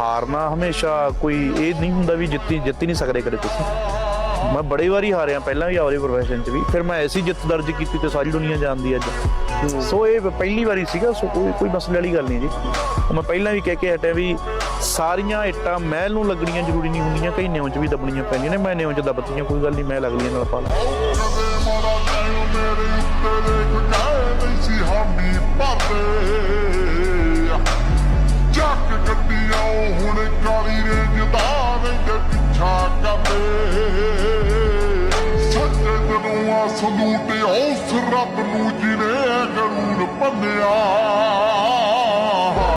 ਹਾਰਨਾ ਹਮੇਸ਼ਾ ਕੋਈ ਇਹ ਨਹੀਂ ਹੁੰਦਾ ਵੀ ਜਿੱਤ ਹੀ ਨਹੀਂ ਸਕਦੇ ਕਦੇ ਤੁਸੀਂ। ਮੈਂ ਬੜੀ ਵਾਰੀ ਹਾਰਿਆ ਪਹਿਲਾਂ ਵੀ ਆਪਣੀ ਪ੍ਰੋਫੈਸ਼ਨ 'ਚ ਵੀ, ਫਿਰ ਮੈਂ ਐਸੀ ਜਿੱਤ ਦਰਜ ਕੀਤੀ ਤੇ ਸਾਰੀ ਦੁਨੀਆ ਜਾਣਦੀ ਅੱਜ। ਸੋ ਇਹ ਪਹਿਲੀ ਵਾਰੀ ਸੀਗਾ, ਸੋ ਕੋਈ ਮਸਲੇ ਵਾਲੀ ਗੱਲ ਨਹੀਂ ਜੀ। ਮੈਂ ਪਹਿਲਾਂ ਵੀ ਕਹਿ ਕੇ ਹਟਿਆ ਵੀ ਸਾਰੀਆਂ ਇੱਟਾਂ ਮਹਿਲ ਨੂੰ ਲੱਗਣੀਆਂ ਜ਼ਰੂਰੀ ਨਹੀਂ ਹੁੰਦੀਆਂ, ਕਈ ਨਿਉਂ 'ਚ ਵੀ ਦੱਬਣੀਆਂ ਪੈਂਦੀਆਂ ਨੇ। ਮੈਂ ਨਿਉਂ 'ਚ ਦੱਬਤੀਆਂ, ਕੋਈ ਗੱਲ ਨਹੀਂ, ਮੈਂ ਲੱਗਦੀਆਂ ਨਾਲ ਪਾ ਲਾ। ਸਲੂਟ ਉਸ ਰੱਬ ਨੂੰ ਜਿਹਨੇ ਕਾਨੂੰਨ ਭੰਨਿਆ।